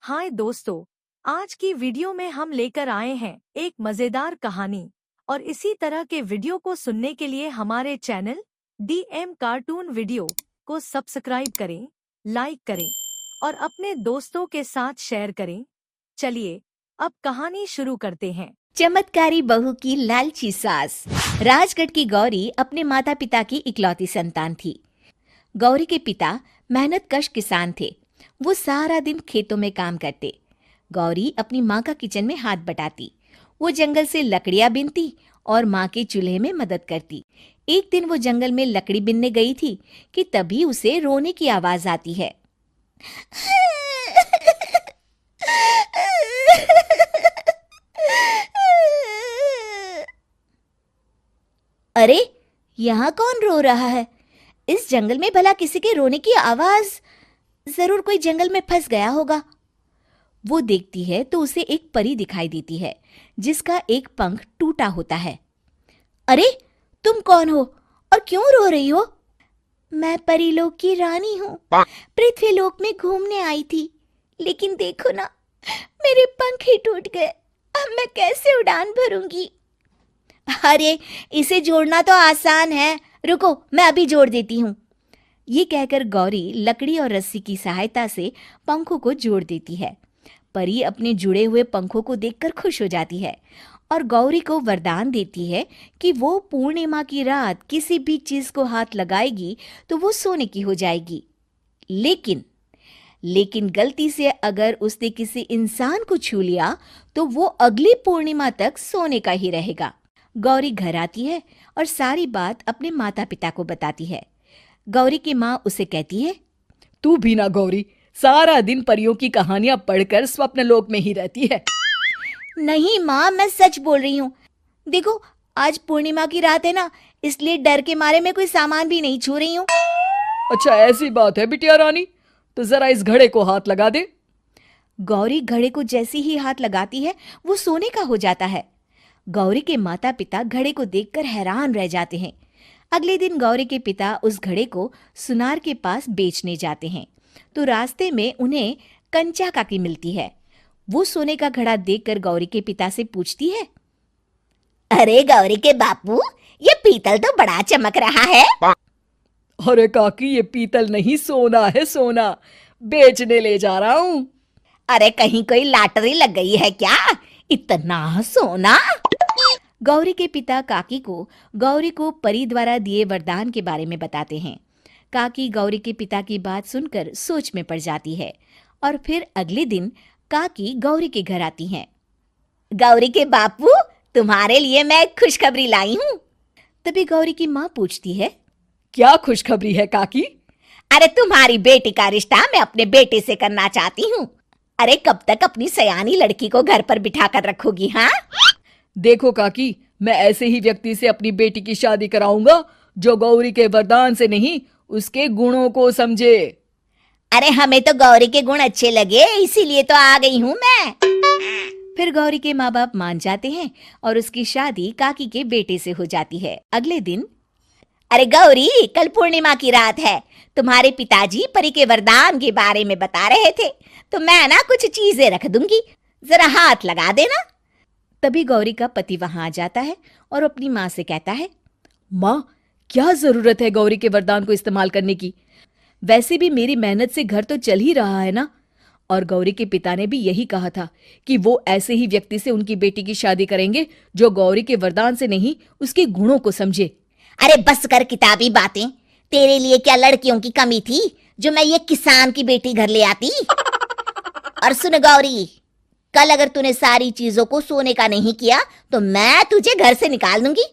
हाय दोस्तों, आज की वीडियो में हम लेकर आए हैं एक मजेदार कहानी। और इसी तरह के वीडियो को सुनने के लिए हमारे चैनल DM कार्टून वीडियो को सब्सक्राइब करें, लाइक करें और अपने दोस्तों के साथ शेयर करें। चलिए अब कहानी शुरू करते हैं। चमत्कारी बहू की लालची सास। राजगढ़ की गौरी अपने माता पिता की इकलौती संतान थी। गौरी के पिता मेहनतकश किसान थे। वो सारा दिन खेतों में काम करते। गौरी अपनी माँ का किचन में हाथ बटाती। वो जंगल से लकड़ियां बीनती और माँ के चूल्हे में मदद करती। एक दिन वो जंगल में लकड़ी बीनने गई थी कि तभी उसे रोने की आवाज आती है। अरे, यहाँ कौन रो रहा है? इस जंगल में भला किसी के रोने की आवाज? जरूर कोई जंगल में फंस गया होगा। वो देखती है तो उसे एक परी दिखाई देती है जिसका एक पंख टूटा होता है। अरे, तुम कौन हो और क्यों रो रही हो? मैं परीलोक की रानी हूँ। पृथ्वीलोक में घूमने आई थी, लेकिन देखो ना, मेरे पंख ही टूट गए। अब मैं कैसे उड़ान भरूंगी? अरे, इसे जोड़ना तो आसान है। रुको, मैं अभी जोड़ देती हूँ। ये कहकर गौरी लकड़ी और रस्सी की सहायता से पंखों को जोड़ देती है। परी अपने जुड़े हुए पंखों को देखकर खुश हो जाती है और गौरी को वरदान देती है कि वो पूर्णिमा की रात किसी भी चीज को हाथ लगाएगी तो वो सोने की हो जाएगी। लेकिन गलती से अगर उसने किसी इंसान को छू लिया तो वो अगली पूर्णिमा तक सोने का ही रहेगा। गौरी घर आती है और सारी बात अपने माता पिता को बताती है। गौरी की माँ उसे कहती है, तू भी ना गौरी, सारा दिन परियों की कहानियां पढ़कर स्वप्न लोक में ही रहती है। नहीं माँ, मैं सच बोल रही हूँ। देखो, आज पूर्णिमा की रात है ना, इसलिए डर के मारे मैं कोई सामान भी नहीं छू रही हूँ। अच्छा, ऐसी बात है बिटिया रानी, तो जरा इस घड़े को हाथ लगा दे। गौरी घड़े को जैसे ही हाथ लगाती है वो सोने का हो जाता है। गौरी के माता पिता घड़े को देखकर हैरान रह जाते हैं। अगले दिन गौरी के पिता उस घड़े को सुनार के पास बेचने जाते हैं तो रास्ते में उन्हें कंचा काकी मिलती है। वो सोने का घड़ा देखकर गौरी के पिता से पूछती है, अरे गौरी के बापू, ये पीतल तो बड़ा चमक रहा है। अरे काकी, ये पीतल नहीं, सोना है, सोना। बेचने ले जा रहा हूँ। अरे कहीं कोई लॉटरी लग गई है क्या? इतना सोना? गौरी के पिता काकी को गौरी को परी द्वारा दिए वरदान के बारे में बताते हैं। काकी गौरी के पिता की बात सुनकर सोच में पड़ जाती है और फिर अगले दिन काकी गौरी के घर आती हैं। गौरी के बापू, तुम्हारे लिए मैं एक खुशखबरी लाई हूँ। तभी गौरी की माँ पूछती है, क्या खुशखबरी है काकी? अरे तुम्हारी बेटी का रिश्ता मैं अपने बेटे से करना चाहती हूँ। अरे कब तक अपनी सयानी लड़की को घर पर बिठा कर रखोगी? हाँ, देखो काकी, मैं ऐसे ही व्यक्ति से अपनी बेटी की शादी कराऊंगा जो गौरी के वरदान से नहीं, उसके गुणों को समझे। अरे हमें तो गौरी के गुण अच्छे लगे, इसीलिए तो आ गई हूँ मैं। फिर गौरी के माँ बाप मान जाते हैं और उसकी शादी काकी के बेटे से हो जाती है। अगले दिन, अरे गौरी, कल पूर्णिमा की रात है। तुम्हारे पिताजी परी के वरदान के बारे में बता रहे थे, तो मैं ना कुछ चीजें रख दूंगी, जरा हाथ लगा देना। तभी गौरी का पति वहां आ जाता है और अपनी माँ से कहता है, माँ, क्या जरूरत है गौरी के वरदान को इस्तेमाल करने की? वैसे भी मेरी मेहनत से घर तो चल ही रहा है ना। और गौरी के पिता ने भी यही कहा था कि वो ऐसे ही व्यक्ति से उनकी बेटी की शादी करेंगे जो गौरी के वरदान से नहीं, उसके गुणों को समझे। अरे बस कर किताबी बातें। तेरे लिए क्या लड़कियों की कमी थी जो मैं ये किसान की बेटी घर ले आती? और सुन गौरी, कल अगर तूने सारी चीजों को सोने का नहीं किया तो मैं तुझे घर से निकाल दूंगी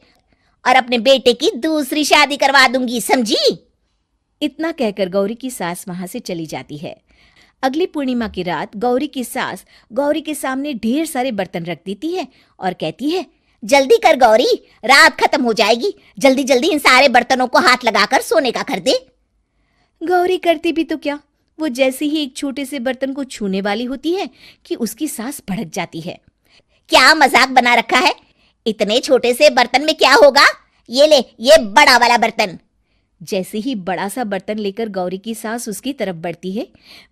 और अपने बेटे की दूसरी शादी करवा दूंगी, समझी? इतना कहकर गौरी की सास वहां से चली जाती है। अगली पूर्णिमा की रात गौरी की सास गौरी के सामने ढेर सारे बर्तन रख देती है और कहती है, जल्दी कर गौरी, रात खत्म हो जाएगी। जल्दी जल्दी इन सारे बर्तनों को हाथ लगाकर सोने का कर दे। गौरी करती भी तो क्या, वो जैसे ही एक छोटे से बर्तन को छूने वाली होती है कि उसकी सास भड़क जाती है। क्या मजाक बना रखा है? इतने छोटे से बर्तन में क्या होगा? ये ले, ये बड़ा वाला बर्तन। जैसे ही बड़ा सा बर्तन लेकर गौरी की सास उसकी तरफ बढ़ती है,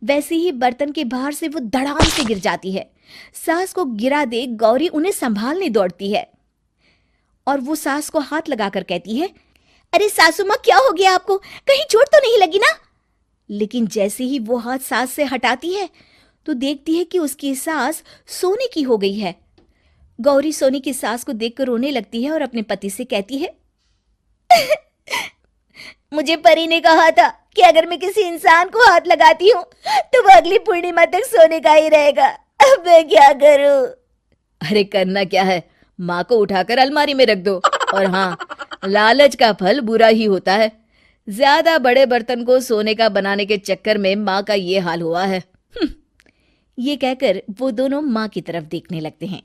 वैसे ही बर्तन के बाहर से वो धड़ाम से गिर जाती है। सास को गिरा देख गौरी उन्हें संभालने दौड़ती है और वो सास को हाथ लगाकर कहती है, अरे सासू माँ, क्या हो गया आपको? कहीं चोट तो नहीं लगी ना? लेकिन जैसे ही वो हाथ सास से हटाती है तो देखती है कि उसकी सास सोने की हो गई है। गौरी सोनी की सास को देखकर रोने लगती है और अपने पति से कहती है, मुझे परी ने कहा था कि अगर मैं किसी इंसान को हाथ लगाती हूँ तो वो अगली पूर्णिमा तक सोने का ही रहेगा। अब मैं क्या करूं? अरे करना क्या है, माँ को उठाकर अलमारी में रख दो। और हाँ, लालच का फल बुरा ही होता है। ज्यादा बड़े बर्तन को सोने का बनाने के चक्कर में माँ का ये हाल हुआ है। ये कहकर वो दोनों माँ की तरफ देखने लगते हैं।